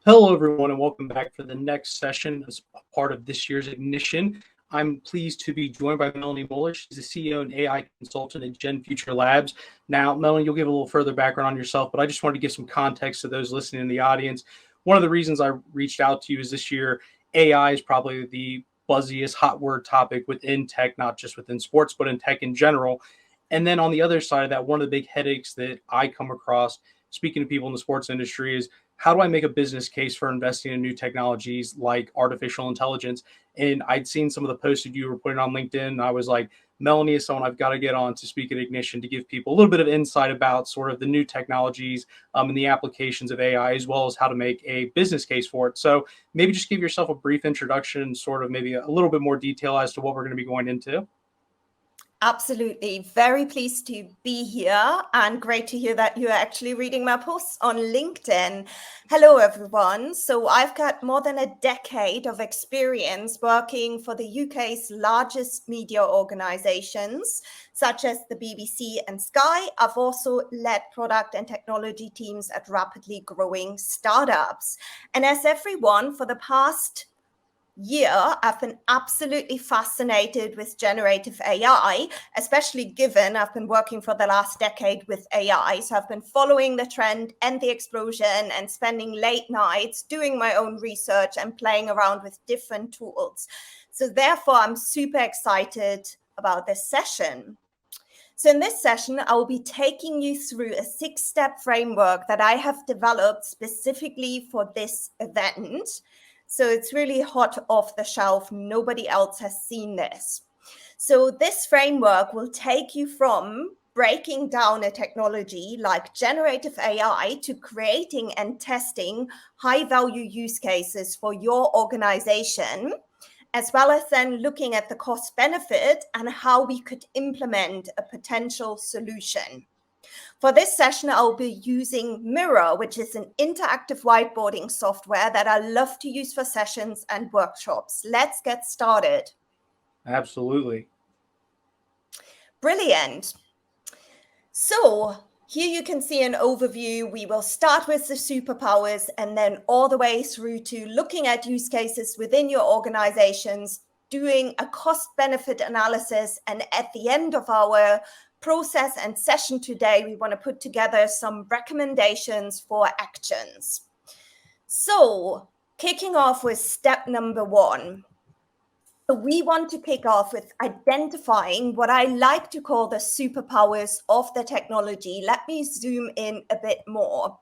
Hello, everyone, and welcome back for the next session as part of this year's Ignition. I'm pleased to be joined by Melanie Moeller. She's the CEO and AI consultant at Gen Future Labs. Now, Melanie, you'll give a little further background on yourself, but I just wanted to give some context to those listening in the audience. One of the reasons I reached out to you is this year, AI is probably the buzziest hot word topic within tech, not just within sports, but in tech in general. And then on the other side of that, one of the big headaches that I come across speaking to people in the sports industry is how do I make a business case for investing in new technologies like artificial intelligence? And I'd seen some of the posts that you were putting on LinkedIn. And I was like, Melanie is someone I've got to get on to speak at Ignition to give people a little bit of insight about sort of the new technologies and the applications of AI, as well as how to make a business case for it. So maybe just give yourself a brief introduction, sort of maybe a little bit more detail as to what we're going to be going into. Absolutely. Very pleased to be here and great to hear that you're actually reading my posts on LinkedIn. Hello, everyone. So I've got more than a decade of experience working for the UK's largest media organizations, such as the BBC and Sky. I've also led product and technology teams at rapidly growing startups. And as everyone, for the past year, I've been absolutely fascinated with generative AI, especially given I've been working for the last decade with AI. So I've been following the trend and the explosion and spending late nights doing my own research and playing around with different tools. So therefore, I'm super excited about this session. So in this session, I will be taking you through a 6-step framework that I have developed specifically for this event. So it's really hot off the shelf. Nobody else has seen this. So this framework will take you from breaking down a technology like generative AI to creating and testing high-value use cases for your organization, as well as then looking at the cost benefit and how we could implement a potential solution. For this session, I'll be using Miro, which is an interactive whiteboarding software that I love to use for sessions and workshops. Let's get started. Absolutely. Brilliant. So here you can see an overview. We will start with the superpowers and then all the way through to looking at use cases within your organizations, doing a cost-benefit analysis, and at the end of our process and session today, we want to put together some recommendations for actions. So kicking off with step number 1. We want to kick off with identifying what I like to call the superpowers of the technology. Let me zoom in a bit more.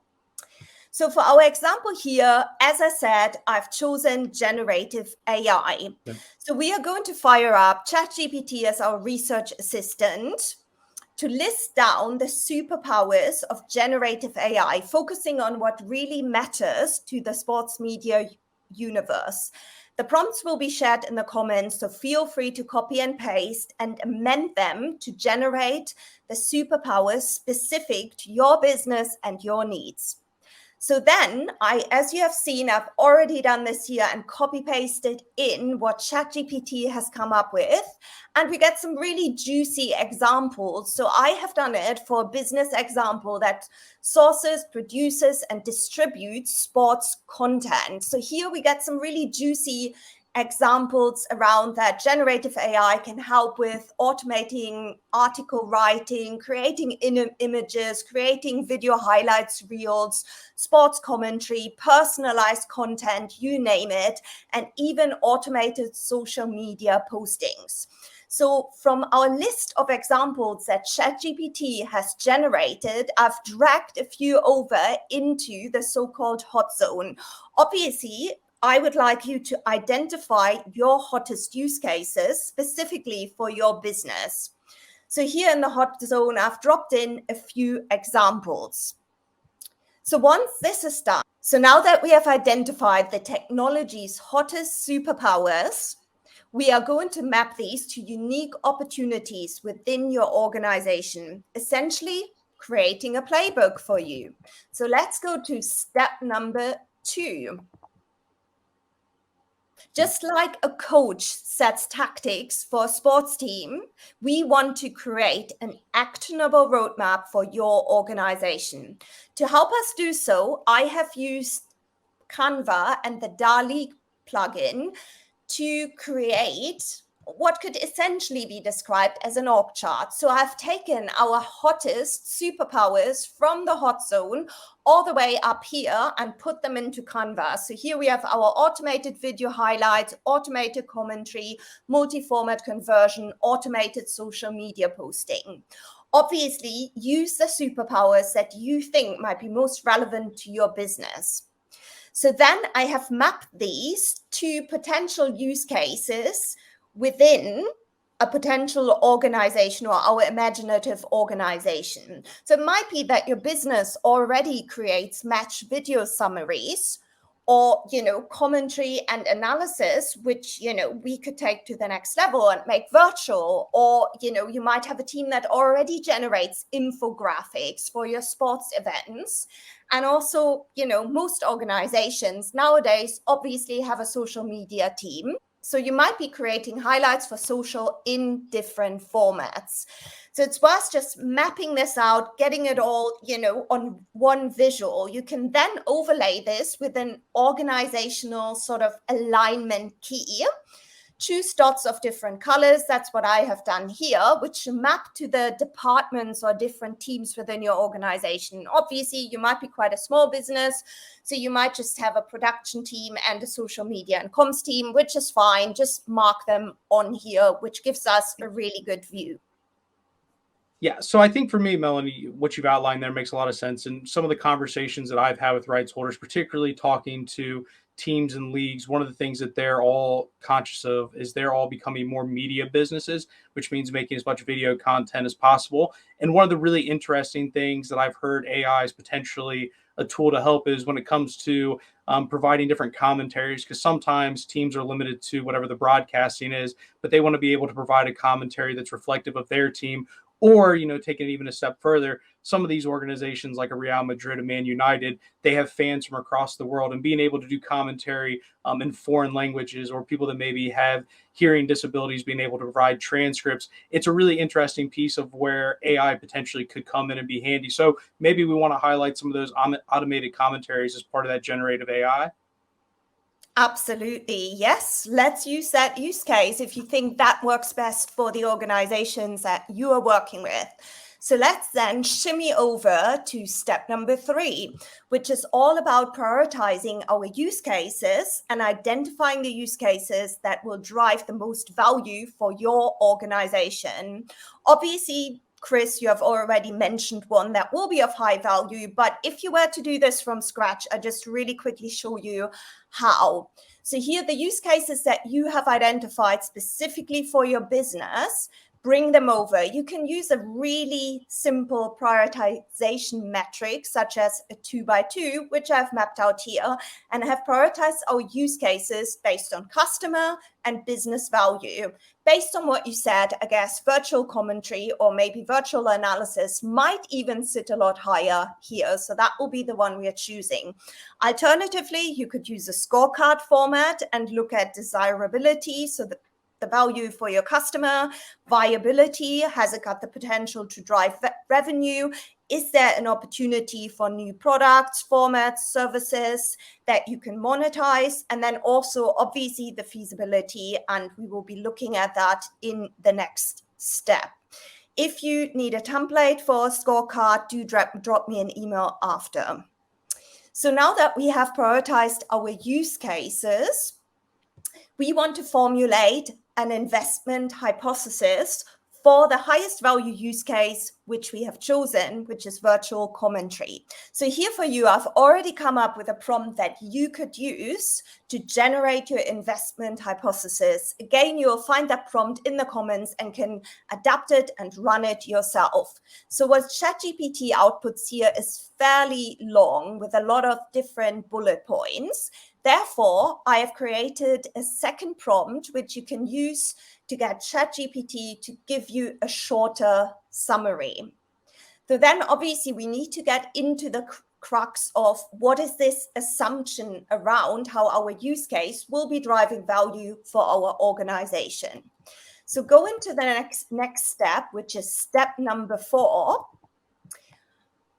So for our example here, as I said, I've chosen generative AI. Yeah. So we are going to fire up ChatGPT as our research assistant to list down the superpowers of generative AI, focusing on what really matters to the sports media universe. The prompts will be shared in the comments, so feel free to copy and paste and amend them to generate the superpowers specific to your business and your needs. So then as you have seen, I've already done this here and copy pasted in what ChatGPT has come up with, and we get some really juicy examples. So I have done it for a business example that sources, produces, and distributes sports content. So here we get some really juicy examples around that generative AI can help with automating article writing, creating images, creating video highlights, reels, sports commentary, personalized content, you name it, and even automated social media postings. So from our list of examples that ChatGPT has generated, I've dragged a few over into the so-called hot zone. Obviously, I would like you to identify your hottest use cases specifically for your business. So here in the hot zone, I've dropped in a few examples. So once this is done, so now that we have identified the technology's hottest superpowers, we are going to map these to unique opportunities within your organization, essentially creating a playbook for you. So let's go to step number 2. Just like a coach sets tactics for a sports team, we want to create an actionable roadmap for your organization. To help us do so, I have used Canva and the DALL-E plugin to create what could essentially be described as an org chart. So I've taken our hottest superpowers from the hot zone all the way up here and put them into Canva. So here we have our automated video highlights, automated commentary, multi-format conversion, automated social media posting. Obviously, use the superpowers that you think might be most relevant to your business. So then I have mapped these to potential use cases within a potential organization or our imaginative organization. So it might be that your business already creates match video summaries or, commentary and analysis, which, we could take to the next level and make virtual. Or, you might have a team that already generates infographics for your sports events. And also, most organizations nowadays obviously have a social media team. So you might be creating highlights for social in different formats. So it's worth just mapping this out, getting it all, on one visual. You can then overlay this with an organizational sort of alignment key. Choose dots of different colors. That's what I have done here, which map to the departments or different teams within your organization. Obviously, you might be quite a small business, so you might just have a production team and a social media and comms team, which is fine. Just mark them on here, which gives us a really good view. Yeah, so I think for me, Melanie, what you've outlined there makes a lot of sense. And some of the conversations that I've had with rights holders, particularly talking to teams and leagues, one of the things that they're all conscious of is they're all becoming more media businesses, which means making as much video content as possible. And one of the really interesting things that I've heard AI is potentially a tool to help is when it comes to providing different commentaries, because sometimes teams are limited to whatever the broadcasting is, but they want to be able to provide a commentary that's reflective of their team. Or, taking it even a step further, some of these organizations like a Real Madrid, a Man United, they have fans from across the world, and being able to do commentary in foreign languages, or people that maybe have hearing disabilities, being able to provide transcripts. It's a really interesting piece of where AI potentially could come in and be handy. So maybe we want to highlight some of those automated commentaries as part of that generative AI. Absolutely. Yes. Let's use that use case if you think that works best for the organizations that you are working with. So let's then shimmy over to step number 3, which is all about prioritizing our use cases and identifying the use cases that will drive the most value for your organization. Obviously, Chris, you have already mentioned one that will be of high value, but if you were to do this from scratch, I just really quickly show you how. So here, the use cases that you have identified specifically for your business, bring them over. You can use a really simple prioritization metric, such as a 2x2, which I've mapped out here, and have prioritized our use cases based on customer and business value. Based on what you said, I guess virtual commentary or maybe virtual analysis might even sit a lot higher here. So that will be the one we are choosing. Alternatively, you could use a scorecard format and look at desirability. So the value for your customer, viability, has it got the potential to drive revenue? Is there an opportunity for new products, formats, services that you can monetize? And then also, obviously, the feasibility, and we will be looking at that in the next step. If you need a template for a scorecard, do drop me an email after. So now that we have prioritized our use cases, we want to formulate an investment hypothesis for the highest value use case, which we have chosen, which is virtual commentary. So here for you, I've already come up with a prompt that you could use to generate your investment hypothesis. Again, you'll find that prompt in the comments and can adapt it and run it yourself. So what ChatGPT outputs here is fairly long with a lot of different bullet points. Therefore, I have created a second prompt, which you can use to get ChatGPT to give you a shorter summary. So then obviously we need to get into the crux of what is this assumption around how our use case will be driving value for our organization. So go into the next step, which is step number 4.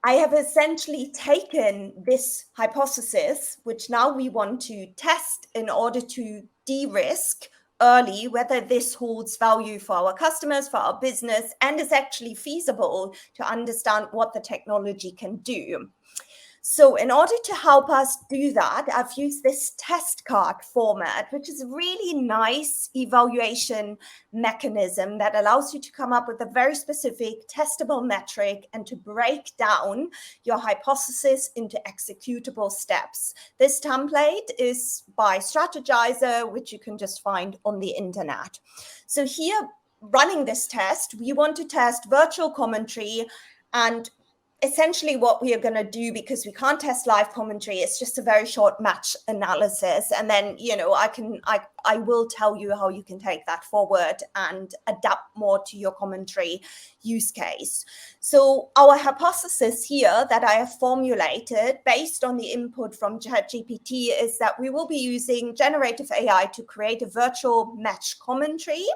I have essentially taken this hypothesis, which now we want to test in order to de-risk early whether this holds value for our customers, for our business, and is actually feasible to understand what the technology can do. So in order to help us do that, I've used this test card format, which is a really nice evaluation mechanism that allows you to come up with a very specific testable metric and to break down your hypothesis into executable steps. This template is by Strategizer, which you can just find on the internet. So here, running this test, we want to test virtual commentary, and essentially what we are going to do, because we can't test live commentary, it's just a very short match analysis. And then, I will tell you how you can take that forward and adapt more to your commentary use case. So our hypothesis here that I have formulated based on the input from ChatGPT is that we will be using generative AI to create a virtual match commentary.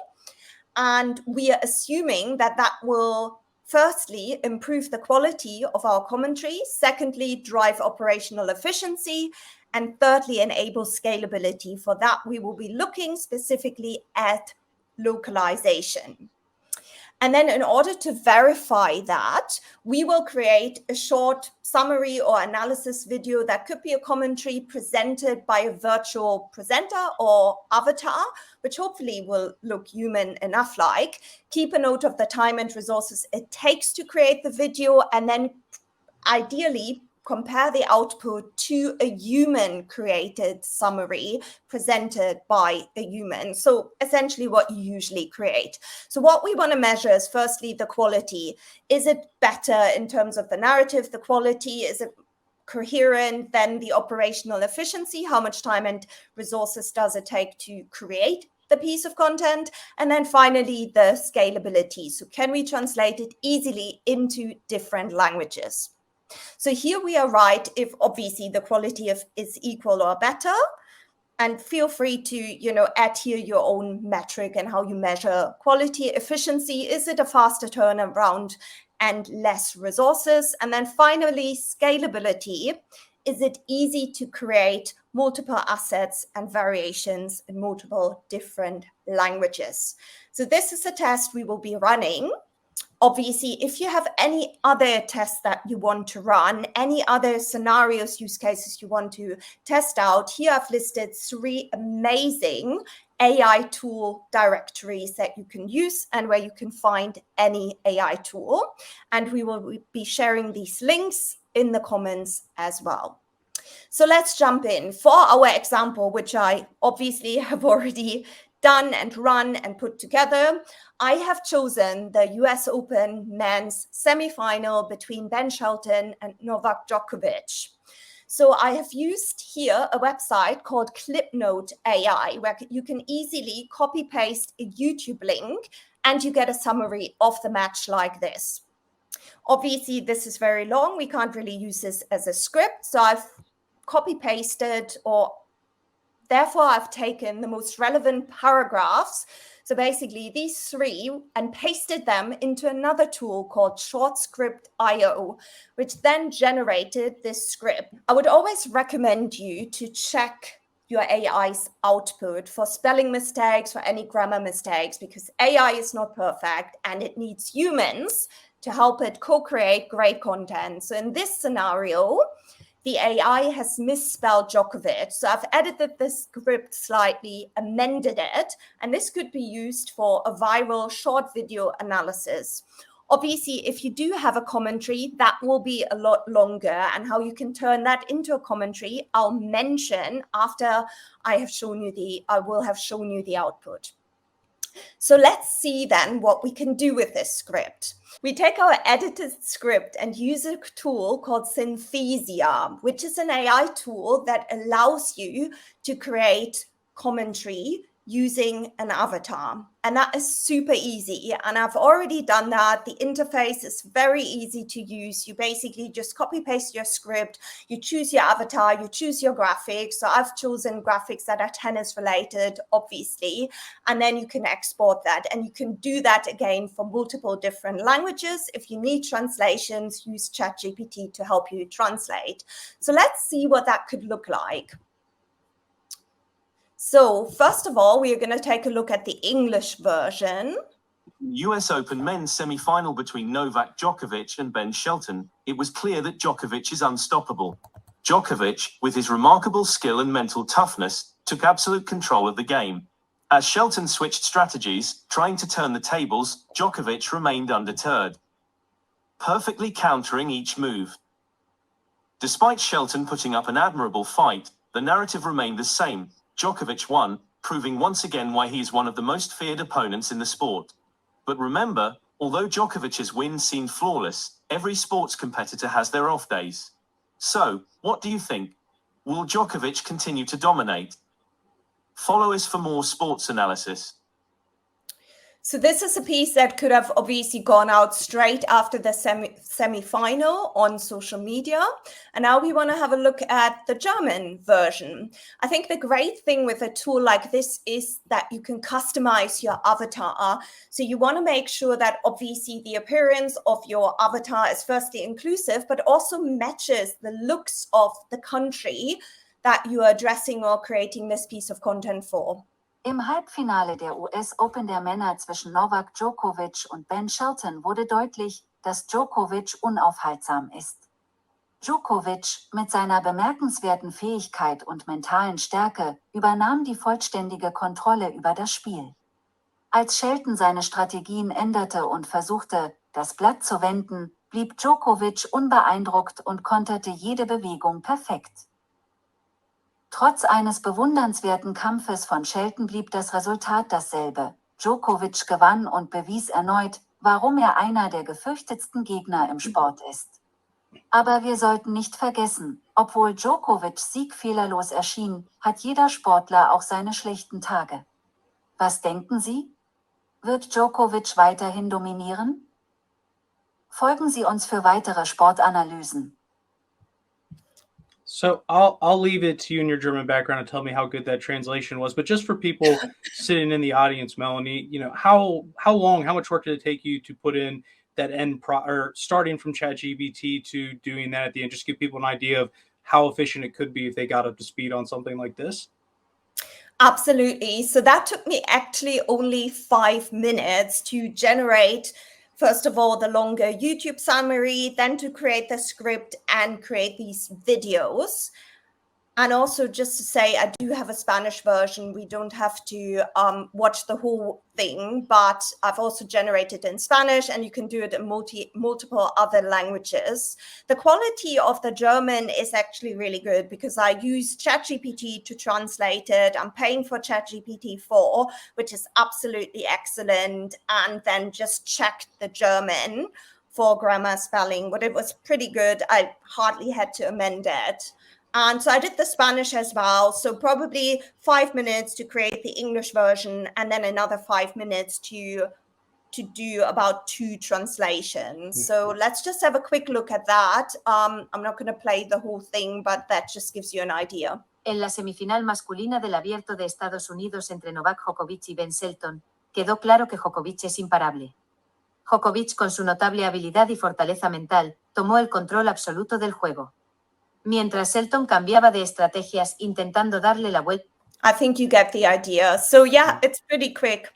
And we are assuming that that will firstly improve the quality of our commentary, secondly, drive operational efficiency, and thirdly, enable scalability. For that, we will be looking specifically at localization. And then in order to verify that, we will create a short summary or analysis video that could be a commentary presented by a virtual presenter or avatar, which hopefully will look human enough like. Keep a note of the time and resources it takes to create the video, and then ideally compare the output to a human created summary presented by a human. So essentially what you usually create. So what we want to measure is firstly the quality. Is it better in terms of the narrative, the quality? Is it coherent? Then the operational efficiency, how much time and resources does it take to create the piece of content? And then finally, the scalability. So can we translate it easily into different languages? So here we are right if obviously the quality is equal or better, and feel free to, add here your own metric and how you measure quality. Efficiency, is it a faster turnaround and less resources? And then finally, scalability, is it easy to create multiple assets and variations in multiple different languages? So this is a test we will be running. Obviously, if you have any other tests that you want to run, any other scenarios, use cases you want to test out, here I've listed 3 amazing AI tool directories that you can use and where you can find any AI tool. And we will be sharing these links in the comments as well. So let's jump in. For our example, which I obviously have already done and run and put together, I have chosen the US Open men's semifinal between Ben Shelton and Novak Djokovic. So I have used here a website called Clipnote AI, where you can easily copy paste a YouTube link and you get a summary of the match like this. Obviously, this is very long. We can't really use this as a script. So I've copy pasted, or therefore I've taken the most relevant paragraphs. So basically these 3 and pasted them into another tool called ShortScript.io, which then generated this script. I would always recommend you to check your AI's output for spelling mistakes, for any grammar mistakes, because AI is not perfect and it needs humans to help it co-create great content. So in this scenario, the AI has misspelled Djokovic. So I've edited the script slightly, amended it, and this could be used for a viral short video analysis. Obviously, if you do have a commentary, that will be a lot longer, and how you can turn that into a commentary, I'll mention after I will have shown you the output. So let's see then what we can do with this script. We take our edited script and use a tool called Synthesia, which is an AI tool that allows you to create commentary using an avatar. And that is super easy. And I've already done that. The interface is very easy to use. You basically just copy paste your script, you choose your avatar, you choose your graphics. So I've chosen graphics that are tennis related, obviously, and then you can export that. And you can do that again for multiple different languages. If you need translations, use ChatGPT to help you translate. So let's see what that could look like. So first of all, we are going to take a look at the English version. US Open men's semi-final between Novak Djokovic and Ben Shelton, it was clear that Djokovic is unstoppable. Djokovic, with his remarkable skill and mental toughness, took absolute control of the game. As Shelton switched strategies, trying to turn the tables, Djokovic remained undeterred, perfectly countering each move. Despite Shelton putting up an admirable fight, the narrative remained the same. Djokovic won, proving once again why he is one of the most feared opponents in the sport. But remember, although Djokovic's win seemed flawless, every sports competitor has their off days. So, what do you think? Will Djokovic continue to dominate? Follow us for more sports analysis. So this is a piece that could have obviously gone out straight after the semi-final on social media. And now we want to have a look at the German version. I think the great thing with a tool like this is that you can customize your avatar. So you want to make sure that obviously the appearance of your avatar is firstly inclusive, but also matches the looks of the country that you are addressing or creating this piece of content for. Im Halbfinale der US Open der Männer zwischen Novak Djokovic und Ben Shelton wurde deutlich, dass Djokovic unaufhaltsam ist. Djokovic, mit seiner bemerkenswerten Fähigkeit und mentalen Stärke, übernahm die vollständige Kontrolle über das Spiel. Als Shelton seine Strategien änderte und versuchte, das Blatt zu wenden, blieb Djokovic unbeeindruckt und konterte jede Bewegung perfekt. Trotz eines bewundernswerten Kampfes von Shelton blieb das Resultat dasselbe. Djokovic gewann und bewies erneut, warum er einer der gefürchtetsten Gegner im Sport ist. Aber wir sollten nicht vergessen, obwohl Djokovics Sieg fehlerlos erschien, hat jeder Sportler auch seine schlechten Tage. Was denken Sie? Wird Djokovic weiterhin dominieren? Folgen Sie uns für weitere Sportanalysen. So I'll leave it to you in your German background to tell me how good that translation was. But just for people sitting in the audience, Melanie, you know, how long, how much work did it take you to put in that or starting from ChatGPT to doing that at the end? Just give people an idea of how efficient it could be if they got up to speed on something like this. Absolutely. So that took me actually only 5 minutes to generate, first of all, the longer YouTube summary, then to create the script and create these videos. And also just to say, I do have a Spanish version. We don't have to watch the whole thing, but I've also generated in Spanish, and you can do it in multiple other languages. The quality of the German is actually really good because I use ChatGPT to translate it. I'm paying for ChatGPT 4, which is absolutely excellent, and then just checked the German for grammar, spelling, but it was pretty good. I hardly had to amend it. And so I did the Spanish as well. So probably 5 minutes to create the English version, and then another 5 minutes to do about 2 translations. So let's just have a quick look at that. I'm not going to play the whole thing, but that just gives you an idea. En la semifinal masculina del Abierto de Estados Unidos entre Novak Djokovic y Ben Shelton, quedó claro que Djokovic es imparable. Djokovic, con su notable habilidad y fortaleza mental, tomó el control absoluto del juego. Mientras Shelton cambiaba de estrategias intentando darle la vuelta. I think you get the idea. So yeah, it's pretty quick.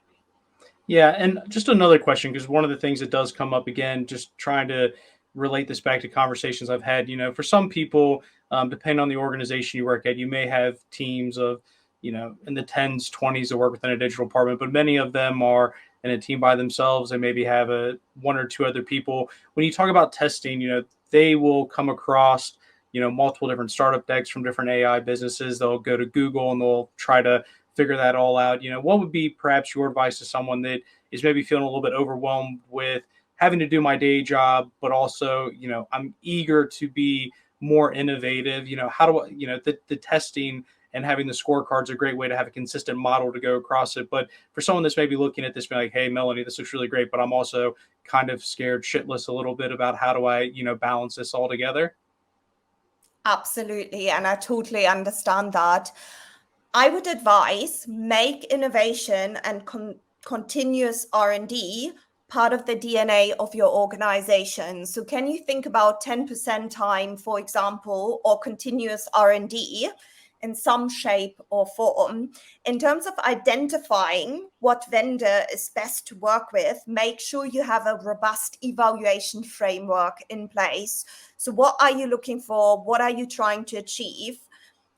Yeah, and just another question, because one of the things that does come up again, just trying to relate this back to conversations I've had, you know, for some people, depending on the organization you work at, you may have teams of, you know, in the 10s, 20s that work within a digital department, but many of them are in a team by themselves and maybe have one or two other people. When you talk about testing, you know, they will come across, you know, multiple different startup decks from different AI businesses. They'll go to Google and they'll try to figure that all out. You know, what would be perhaps your advice to someone that is maybe feeling a little bit overwhelmed with having to do my day job, but also, you know, I'm eager to be more innovative. You know, how do I, you know, the testing and having the scorecard's a great way to have a consistent model to go across it. But for someone that's maybe looking at this, being like, hey, Melanie, this looks really great, but I'm also kind of scared shitless a little bit about how do I, balance this all together? Absolutely. And I totally understand that. I would advise make innovation and continuous R&D part of the DNA of your organization. So can you think about 10% time, for example, or continuous R&D in some shape or form? In terms of identifying what vendor is best to work with, make sure you have a robust evaluation framework in place. So what are you looking for? What are you trying to achieve?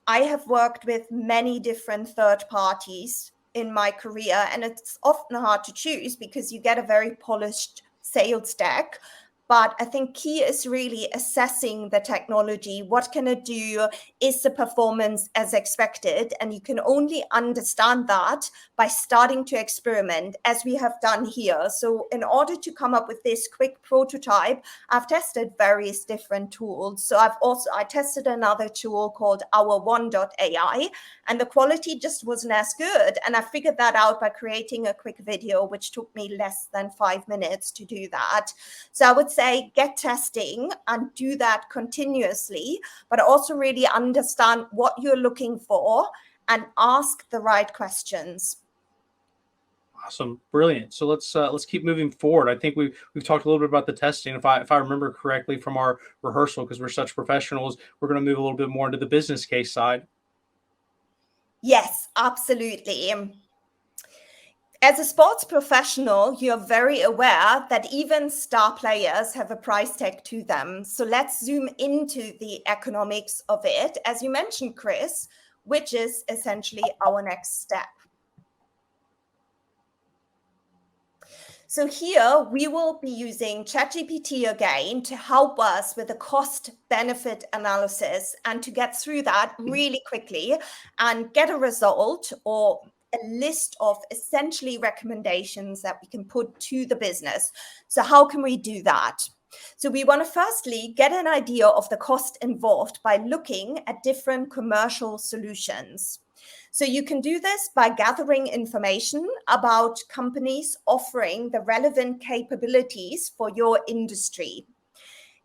I have worked with many different third parties in my career, and it's often hard to choose because you get a very polished sales deck. But I think key is really assessing the technology. What can it do? Is the performance as expected? And you can only understand that by starting to experiment, as we have done here. So in order to come up with this quick prototype, I've tested various different tools. So I tested another tool called Our1.ai, and the quality just wasn't as good. And I figured that out by creating a quick video, which took me less than 5 minutes to do that. So I would say get testing and do that continuously, but also really understand what you're looking for and ask the right questions. Awesome, brilliant. So let's keep moving forward. I think we've talked a little bit about the testing. If I remember correctly from our rehearsal, because we're such professionals, we're going to move a little bit more into the business case side. Yes, absolutely. As a sports professional, you're very aware that even star players have a price tag to them. So let's zoom into the economics of it, as you mentioned, Chris, which is essentially our next step. So here we will be using ChatGPT again to help us with the cost benefit analysis and to get through that really quickly and get a result or a list of essentially recommendations that we can put to the business. So how can we do that? So we want to firstly get an idea of the cost involved by looking at different commercial solutions. So you can do this by gathering information about companies offering the relevant capabilities for your industry.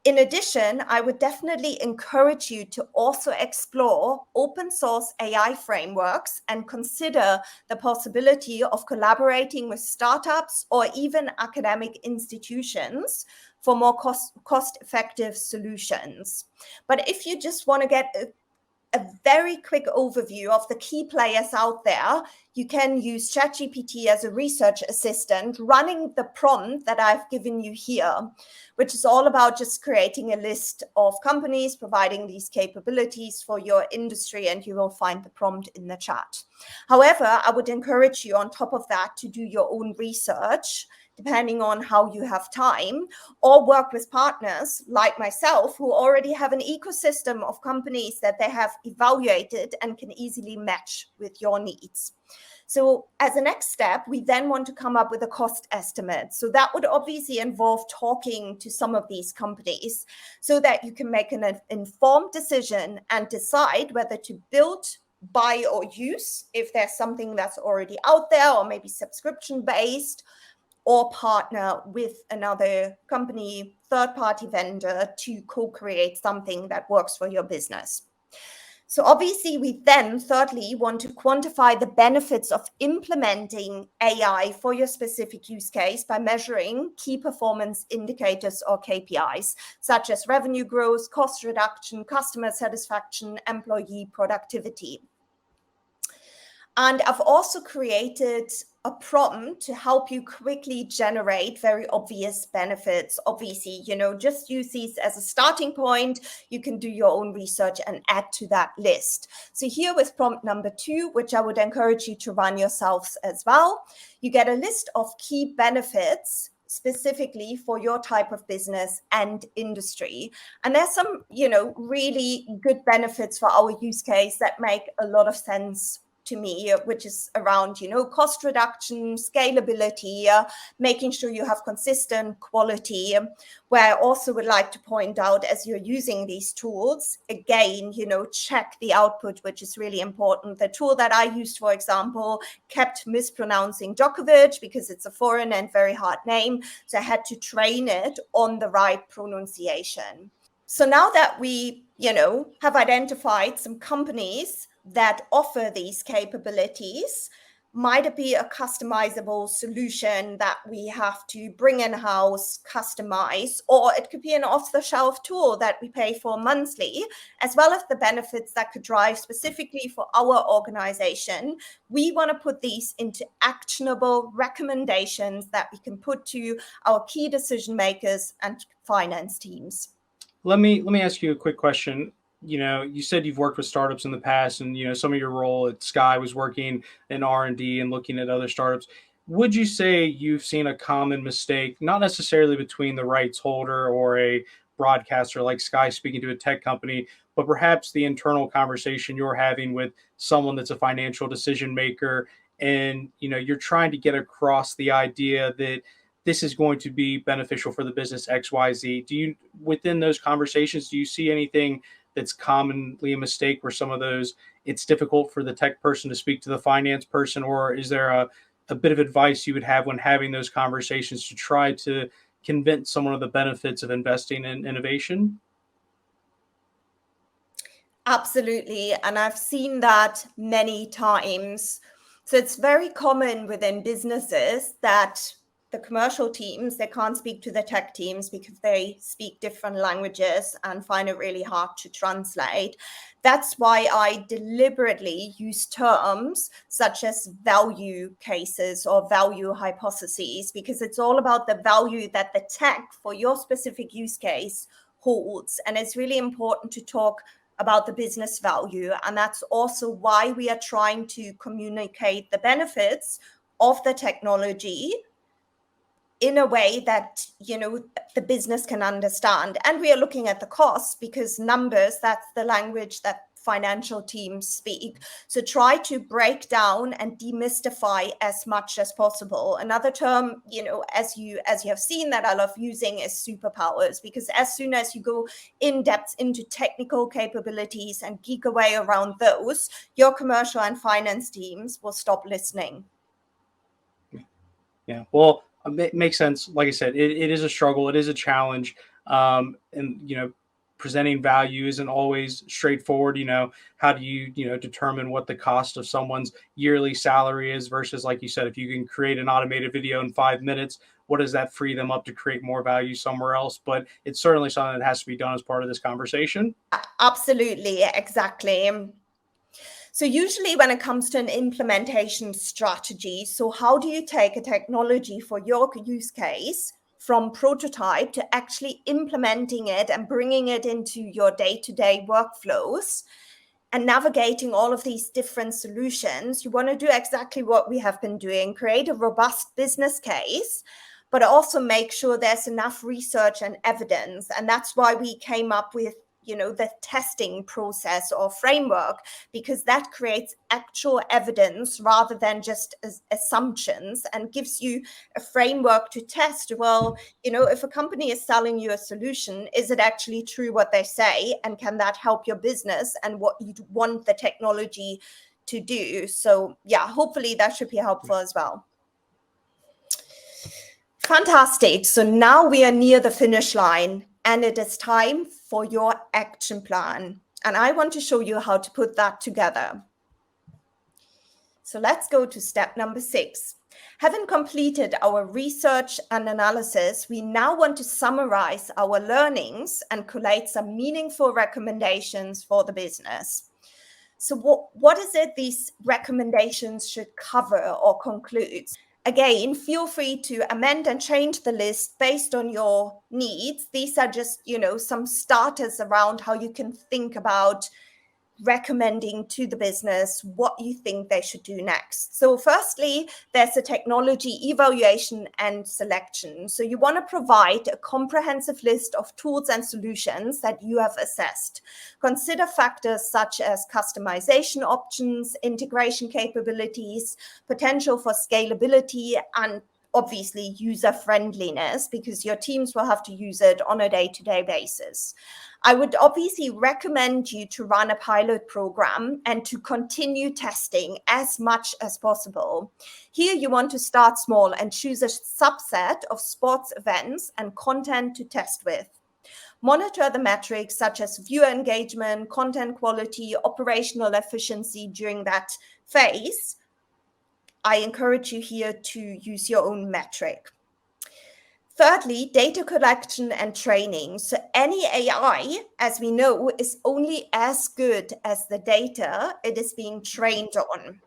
In addition, I would definitely encourage you to also explore open source AI frameworks and consider the possibility of collaborating with startups or even academic institutions for more cost-effective solutions. But if you just want to get a very quick overview of the key players out there, you can use ChatGPT as a research assistant, running the prompt that I've given you here, which is all about just creating a list of companies providing these capabilities for your industry, and you will find the prompt in the chat. However, I would encourage you on top of that to do your own research, depending on how you have time, or work with partners like myself who already have an ecosystem of companies that they have evaluated and can easily match with your needs. So as a next step, we then want to come up with a cost estimate. So that would obviously involve talking to some of these companies so that you can make an informed decision and decide whether to build, buy, or use if there's something that's already out there, or maybe subscription-based, or partner with another company, third-party vendor to co-create something that works for your business. So obviously, we then thirdly want to quantify the benefits of implementing AI for your specific use case by measuring key performance indicators or KPIs, such as revenue growth, cost reduction, customer satisfaction, employee productivity. And I've also created a prompt to help you quickly generate very obvious benefits. Obviously, just use these as a starting point. You can do your own research and add to that list. So here with prompt number 2, which I would encourage you to run yourselves as well, you get a list of key benefits specifically for your type of business and industry. And there's some, really good benefits for our use case that make a lot of sense to me, which is around, cost reduction, scalability, making sure you have consistent quality, where I also would like to point out, as you're using these tools, again, check the output, which is really important. The tool that I used, for example, kept mispronouncing Djokovic because it's a foreign and very hard name. So I had to train it on the right pronunciation. So now that we, have identified some companies that offer these capabilities, might it be a customizable solution that we have to bring in-house, customize, or it could be an off-the-shelf tool that we pay for monthly, as well as the benefits that could drive specifically for our organization. We want to put these into actionable recommendations that we can put to our key decision makers and finance teams. Let me ask you a quick question. You said you've worked with startups in the past, and some of your role at Sky was working in R&D and looking at other startups. Would you say you've seen a common mistake, not necessarily between the rights holder or a broadcaster like Sky speaking to a tech company, but perhaps the internal conversation you're having with someone that's a financial decision maker, and you're trying to get across the idea that this is going to be beneficial for the business XYZ. Within those conversations, do you see anything that's commonly a mistake where some of those, it's difficult for the tech person to speak to the finance person, or is there a bit of advice you would have when having those conversations to try to convince someone of the benefits of investing in innovation? Absolutely. And I've seen that many times. So it's very common within businesses that the commercial teams, they can't speak to the tech teams because they speak different languages and find it really hard to translate. That's why I deliberately use terms such as value cases or value hypotheses, because it's all about the value that the tech for your specific use case holds. And it's really important to talk about the business value. And that's also why we are trying to communicate the benefits of the technology in a way that, the business can understand. And we are looking at the costs because numbers, that's the language that financial teams speak. So try to break down and demystify as much as possible. Another term, as you have seen that I love using is superpowers, because as soon as you go in depth into technical capabilities and geek away around those, your commercial and finance teams will stop listening. Yeah, well, it makes sense. Like I said, it is a struggle. It is a challenge. And, presenting value isn't always straightforward. How do you, determine what the cost of someone's yearly salary is versus, like you said, if you can create an automated video in 5 minutes, what does that free them up to create more value somewhere else? But it's certainly something that has to be done as part of this conversation. Absolutely. Exactly. So usually when it comes to an implementation strategy, so how do you take a technology for your use case from prototype to actually implementing it and bringing it into your day-to-day workflows and navigating all of these different solutions? You want to do exactly what we have been doing, create a robust business case, but also make sure there's enough research and evidence. And that's why we came up with the testing process or framework, because that creates actual evidence rather than just assumptions, and gives you a framework to test. Well, if a company is selling you a solution, is it actually true what they say? And can that help your business and what you want the technology to do? So yeah, hopefully that should be helpful as well. Fantastic. So now we are near the finish line, and it is time for your action plan. And I want to show you how to put that together. So let's go to step number 6. Having completed our research and analysis, we now want to summarize our learnings and collate some meaningful recommendations for the business. So what is it these recommendations should cover or conclude? Again, feel free to amend and change the list based on your needs. These are just, some starters around how you can think about recommending to the business what you think they should do next. So firstly, there's a technology evaluation and selection. So you want to provide a comprehensive list of tools and solutions that you have assessed. Consider factors such as customization options, integration capabilities, potential for scalability, and obviously user friendliness, because your teams will have to use it on a day-to-day basis. I would obviously recommend you to run a pilot program and to continue testing as much as possible. Here you want to start small and choose a subset of sports events and content to test with. Monitor the metrics such as viewer engagement, content quality, operational efficiency during that phase. I encourage you here to use your own metric. Thirdly, data collection and training. So any AI, as we know, is only as good as the data it is being trained on.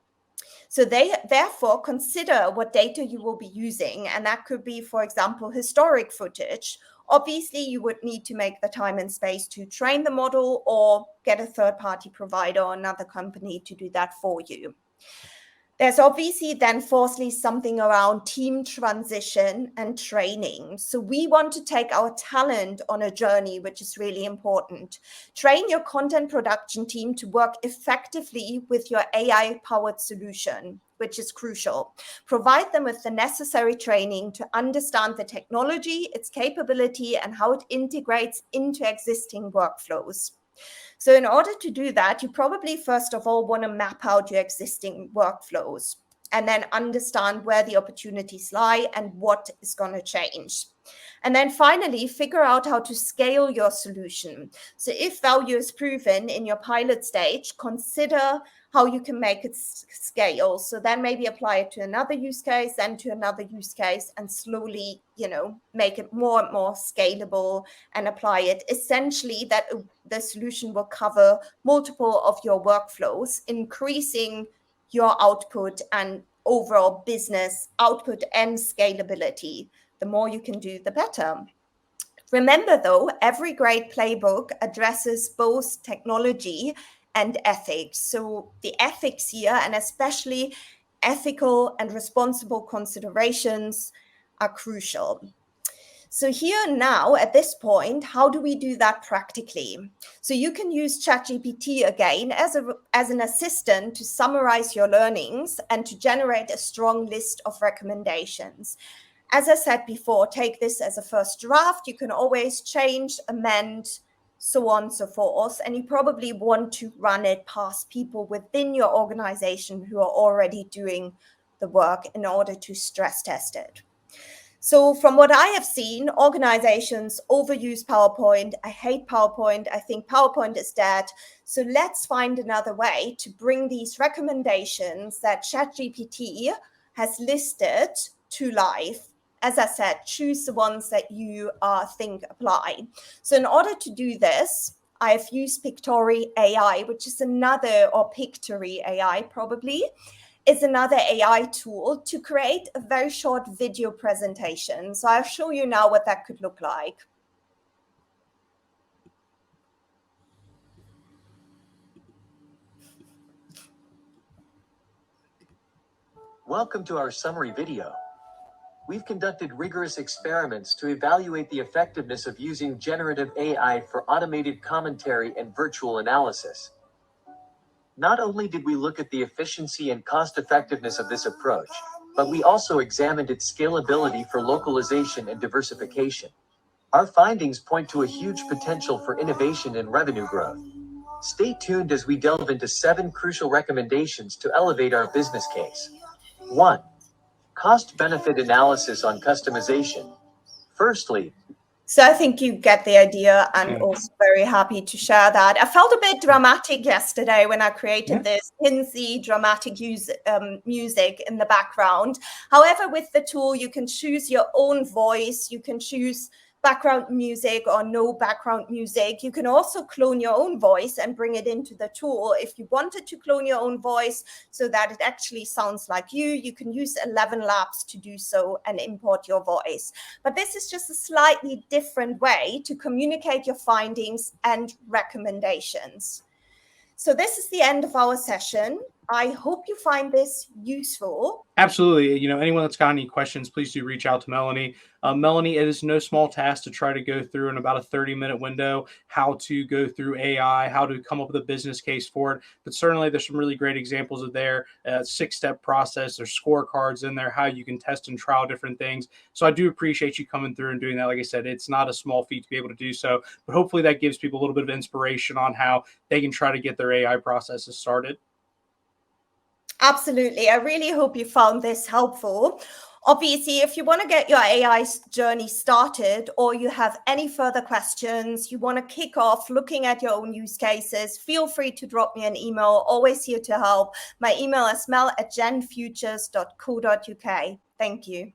So they therefore consider what data you will be using. And that could be, for example, historic footage. Obviously, you would need to make the time and space to train the model or get a third-party provider or another company to do that for you. There's obviously then fourthly something around team transition and training. So we want to take our talent on a journey, which is really important. Train your content production team to work effectively with your AI-powered solution, which is crucial. Provide them with the necessary training to understand the technology, its capability, and how it integrates into existing workflows. So in order to do that, you probably first of all want to map out your existing workflows and then understand where the opportunities lie and what is going to change. And then finally, figure out how to scale your solution. So if value is proven in your pilot stage, consider how you can make it scale. So then maybe apply it to another use case, then to another use case, and slowly, make it more and more scalable and apply it. Essentially, that the solution will cover multiple of your workflows, increasing your output and overall business output and scalability. The more you can do, the better. Remember, though, every great playbook addresses both technology and ethics. So the ethics here, and especially ethical and responsible considerations, are crucial. So here now, at this point, how do we do that practically? So you can use ChatGPT again as an assistant to summarize your learnings and to generate a strong list of recommendations. As I said before, take this as a first draft. You can always change, amend, so on and so forth. And you probably want to run it past people within your organization who are already doing the work in order to stress test it. So from what I have seen, organizations overuse PowerPoint. I hate PowerPoint. I think PowerPoint is dead. So let's find another way to bring these recommendations that ChatGPT has listed to life. As I said, choose the ones that you think apply. So in order to do this, I've used Pictory AI, which is another, or Pictory AI probably, is another AI tool to create a very short video presentation. So I'll show you now what that could look like. Welcome to our summary video. We've conducted rigorous experiments to evaluate the effectiveness of using generative AI for automated commentary and virtual analysis. Not only did we look at the efficiency and cost effectiveness of this approach, but we also examined its scalability for localization and diversification. Our findings point to a huge potential for innovation and revenue growth. Stay tuned as we delve into 7 crucial recommendations to elevate our business case. 1. Cost-benefit analysis on customization. Firstly, so I think you get the idea, and also very happy to share that. I felt a bit dramatic yesterday when I created this Kinsey dramatic music in the background. However, with the tool, you can choose your own voice. You can choose background music or no background music. You can also clone your own voice and bring it into the tool. If you wanted to clone your own voice so that it actually sounds like you can use 11 Labs to do so and import your voice. But this is just a slightly different way to communicate your findings and recommendations. So this is the end of our session. I hope you find this useful. Absolutely. Anyone that's got any questions, please do reach out to Melanie. Melanie, it is no small task to try to go through in about a 30-minute window how to go through AI, how to come up with a business case for it. But certainly there's some really great examples of there, 6-step process, there's scorecards in there, how you can test and trial different things. So I do appreciate you coming through and doing that. Like I said, it's not a small feat to be able to do so, but hopefully that gives people a little bit of inspiration on how they can try to get their AI processes started. Absolutely. I really hope you found this helpful. Obviously, if you want to get your AI journey started or you have any further questions, you want to kick off looking at your own use cases, feel free to drop me an email. Always here to help. My email is mel@genfutures.co.uk. Thank you.